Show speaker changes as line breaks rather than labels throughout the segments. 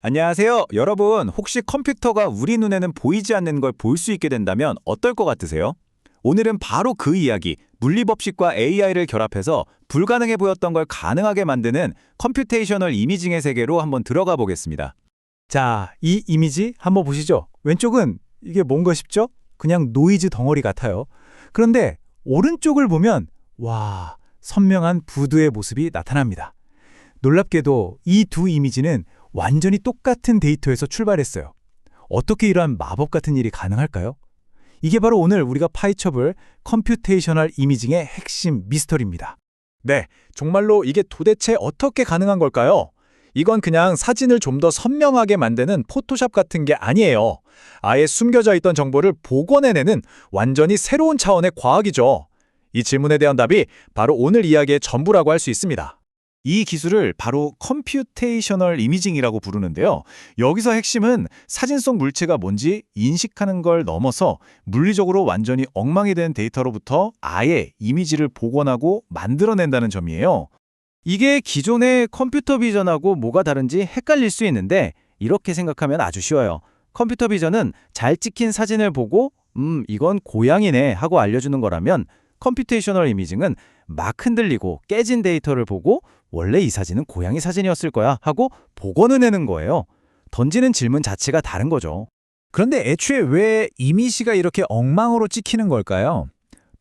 안녕하세요. 여러분, 혹시 컴퓨터가 우리 눈에는 보이지 않는 걸 볼 수 있게 된다면 어떨 것 같으세요? 오늘은 바로 그 이야기, 물리법칙과 AI를 결합해서 불가능해 보였던 걸 가능하게 만드는 컴퓨테이셔널 이미징의 세계로 한번 들어가 보겠습니다.
자, 이 이미지 한번 보시죠. 왼쪽은 이게 뭔가 싶죠? 그냥 노이즈 덩어리 같아요. 그런데 오른쪽을 보면 와, 선명한 부두의 모습이 나타납니다. 놀랍게도 이 두 이미지는 완전히 똑같은 데이터에서 출발했어요. 어떻게 이러한 마법 같은 일이 가능할까요? 이게 바로 오늘 우리가 파헤쳐볼 컴퓨테이셔널 이미징의 핵심 미스터리입니다. 네, 정말로 이게 도대체 어떻게 가능한 걸까요? 이건 그냥 사진을 좀 더 선명하게 만드는 포토샵 같은 게 아니에요. 아예 숨겨져 있던 정보를 복원해내는 완전히 새로운 차원의 과학이죠. 이 질문에 대한 답이 바로 오늘 이야기의 전부라고 할 수 있습니다.
이 기술을 바로 컴퓨테이셔널 이미징이라고 부르는데요. 여기서 핵심은 사진 속 물체가 뭔지 인식하는 걸 넘어서 물리적으로 완전히 엉망이 된 데이터로부터 아예 이미지를 복원하고 만들어낸다는 점이에요. 이게 기존의 컴퓨터 비전하고 뭐가 다른지 헷갈릴 수 있는데 이렇게 생각하면 아주 쉬워요. 컴퓨터 비전은 잘 찍힌 사진을 보고 이건 고양이네 하고 알려주는 거라면 컴퓨테이셔널 이미징은 막 흔들리고 깨진 데이터를 보고 원래 이 사진은 고양이 사진이었을 거야 하고 복원을 내는 거예요. 던지는 질문 자체가 다른 거죠.
그런데 애초에 왜 이미지가 이렇게 엉망으로 찍히는 걸까요?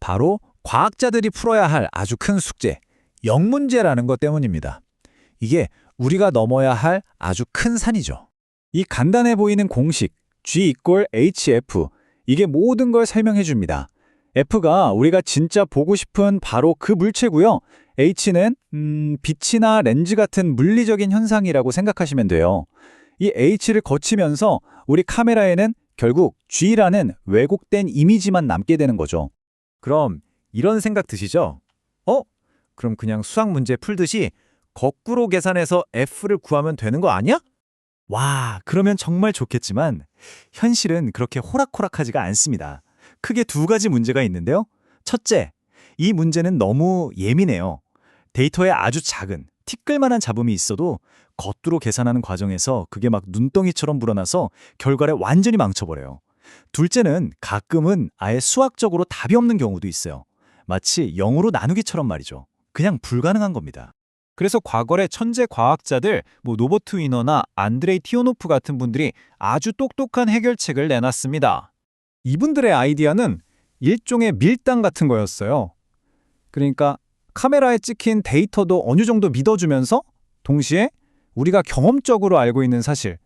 바로 과학자들이 풀어야 할 아주 큰 숙제, 영문제라는 것 때문입니다. 이게 우리가 넘어야 할 아주 큰 산이죠. 이 간단해 보이는 공식, G=HF, 이게 모든 걸 설명해 줍니다. F가 우리가 진짜 보고 싶은 바로 그 물체고요. H는 빛이나 렌즈 같은 물리적인 현상이라고 생각하시면 돼요. 이 H를 거치면서 우리 카메라에는 결국 G라는 왜곡된 이미지만 남게 되는 거죠. 그럼 이런 생각 드시죠? 그럼 그냥 수학 문제 풀듯이 거꾸로 계산해서 F를 구하면 되는 거 아니야? 와, 그러면 정말 좋겠지만 현실은 그렇게 호락호락하지가 않습니다. 크게 두 가지 문제가 있는데요. 첫째, 이 문제는 너무 예민해요. 데이터에 아주 작은, 티끌만한 잡음이 있어도 겉으로 계산하는 과정에서 그게 막 눈덩이처럼 불어나서 결과를 완전히 망쳐버려요. 둘째는 가끔은 아예 수학적으로 답이 없는 경우도 있어요. 마치 0으로 나누기처럼 말이죠. 그냥 불가능한 겁니다.
그래서 과거의 천재 과학자들, 노버트 위너나 안드레이 티오노프 같은 분들이 아주 똑똑한 해결책을 내놨습니다.
이분들의 아이디어는 일종의 밀당 같은 거였어요. 그러니까 카메라에 찍힌 데이터도 어느 정도 믿어주면서 동시에 우리가 경험적으로 알고 있는 사실,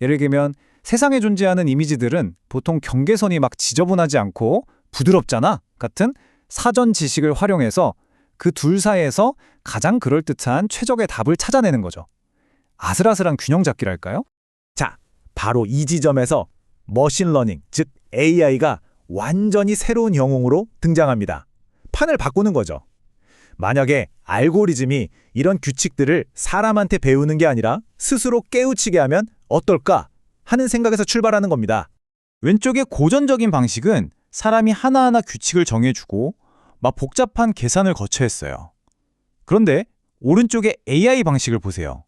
예를 들면 세상에 존재하는 이미지들은 보통 경계선이 막 지저분하지 않고 부드럽잖아 같은 사전 지식을 활용해서 그 둘 사이에서 가장 그럴듯한 최적의 답을 찾아내는 거죠. 아슬아슬한 균형 잡기랄까요? 자, 바로 이 지점에서 머신러닝, 즉 AI가 완전히 새로운 영웅으로 등장합니다. 판을 바꾸는 거죠. 만약에 알고리즘이 이런 규칙들을 사람한테 배우는 게 아니라 스스로 깨우치게 하면 어떨까 하는 생각에서 출발하는 겁니다.
왼쪽의 고전적인 방식은 사람이 하나하나 규칙을 정해주고 막 복잡한 계산을 거쳐 했어요. 그런데 오른쪽의 AI 방식을 보세요.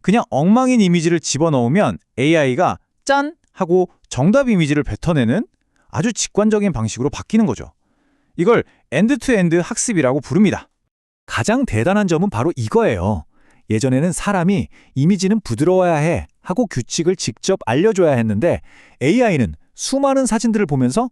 그냥 엉망인 이미지를 집어넣으면 AI가 짠! 하고 정답 이미지를 뱉어내는 아주 직관적인 방식으로 바뀌는 거죠. 이걸 엔드-투-엔드 학습이라고 부릅니다.
가장 대단한 점은 바로 이거예요. 예전에는 사람이 이미지는 부드러워야 해 하고 규칙을 직접 알려줘야 했는데 AI는 수많은 사진들을 보면서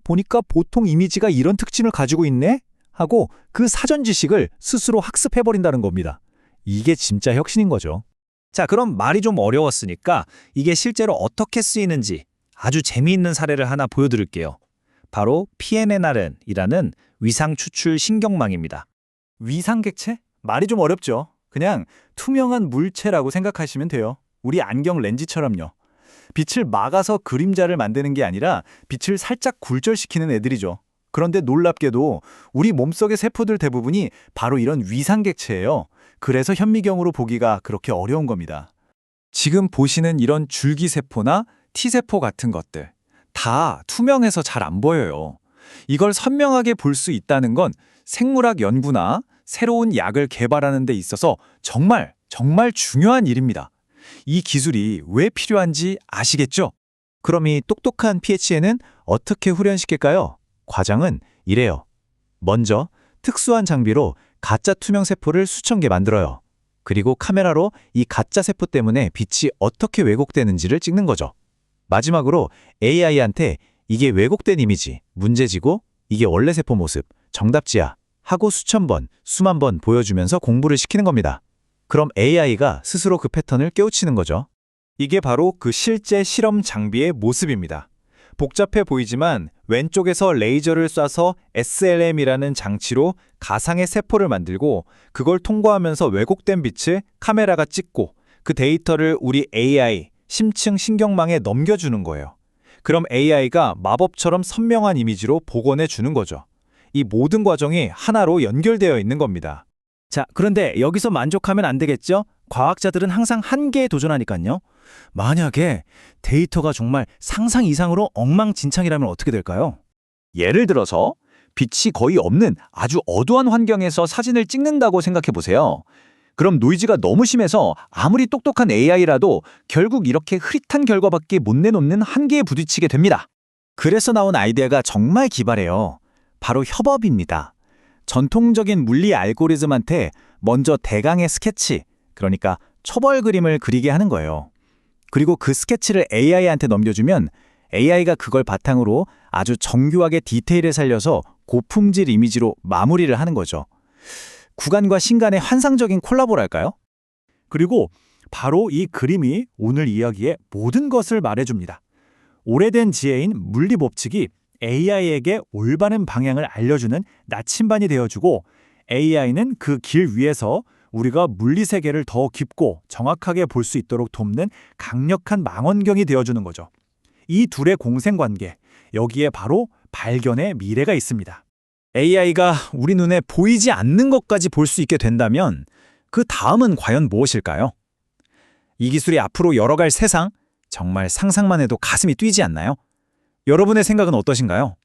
보니까 보통 이미지가 이런 특징을 가지고 있네? 하고 그 사전 지식을 스스로 학습해버린다는 겁니다. 이게 진짜 혁신인 거죠.
자, 그럼 말이 좀 어려웠으니까 이게 실제로 어떻게 쓰이는지 아주 재미있는 사례를 하나 보여드릴게요. 바로 PNNR이라는 위상 추출 신경망입니다.
위상객체? 말이 좀 어렵죠. 그냥 투명한 물체라고 생각하시면 돼요. 우리 안경 렌즈처럼요. 빛을 막아서 그림자를 만드는 게 아니라 빛을 살짝 굴절시키는 애들이죠. 그런데 놀랍게도 우리 몸속의 세포들 대부분이 바로 이런 위상객체예요. 그래서 현미경으로 보기가 그렇게 어려운 겁니다. 지금 보시는 이런 줄기세포나 T세포 같은 것들 다 투명해서 잘 안 보여요. 이걸 선명하게 볼 수 있다는 건 생물학 연구나 새로운 약을 개발하는 데 있어서 정말 중요한 일입니다.
이 기술이 왜 필요한지 아시겠죠?
그럼 이 똑똑한 PHN은 어떻게 훈련시킬까요? 과정은 이래요. 먼저 특수한 장비로 가짜 투명 세포를 수천 개 만들어요. 그리고 카메라로 이 가짜 세포 때문에 빛이 어떻게 왜곡되는지를 찍는 거죠. 마지막으로 AI한테 이게 왜곡된 이미지, 문제지고 이게 원래 세포 모습, 정답지야 하고 수천 번, 수만 번 보여주면서 공부를 시키는 겁니다. 그럼 AI가 스스로 그 패턴을 깨우치는 거죠.
이게 바로 그 실제 실험 장비의 모습입니다. 복잡해 보이지만 왼쪽에서 레이저를 쏴서 SLM이라는 장치로 가상의 세포를 만들고 그걸 통과하면서 왜곡된 빛을 카메라가 찍고 그 데이터를 우리 AI, 심층 신경망에 넘겨주는 거예요. 그럼 AI가 마법처럼 선명한 이미지로 복원해 주는 거죠. 이 모든 과정이 하나로 연결되어 있는 겁니다.
자, 그런데 여기서 만족하면 안 되겠죠? 과학자들은 항상 한계에 도전하니까요. 만약에 데이터가 정말 상상 이상으로 엉망진창이라면 어떻게 될까요?
예를 들어서 빛이 거의 없는 아주 어두운 환경에서 사진을 찍는다고 생각해 보세요. 그럼 노이즈가 너무 심해서 아무리 똑똑한 AI라도 결국 이렇게 흐릿한 결과밖에 못 내놓는 한계에 부딪히게 됩니다. 그래서 나온 아이디어가 정말 기발해요. 바로 협업입니다. 전통적인 물리 알고리즘한테 먼저 대강의 스케치, 그러니까 초벌 그림을 그리게 하는 거예요. 그리고 그 스케치를 AI한테 넘겨주면 AI가 그걸 바탕으로 아주 정교하게 디테일을 살려서 고품질 이미지로 마무리를 하는 거죠. 구간과 신간의 환상적인 콜라보랄까요?
그리고 바로 이 그림이 오늘 이야기의 모든 것을 말해줍니다. 오래된 지혜인 물리 법칙이 AI에게 올바른 방향을 알려주는 나침반이 되어주고 AI는 그 길 위에서 우리가 물리 세계를 더 깊고 정확하게 볼 수 있도록 돕는 강력한 망원경이 되어주는 거죠. 이 둘의 공생관계, 여기에 바로 발견의 미래가 있습니다.
AI가 우리 눈에 보이지 않는 것까지 볼 수 있게 된다면 그 다음은 과연 무엇일까요? 이 기술이 앞으로 열어갈 세상, 정말 상상만 해도 가슴이 뛰지 않나요? 여러분의 생각은 어떠신가요?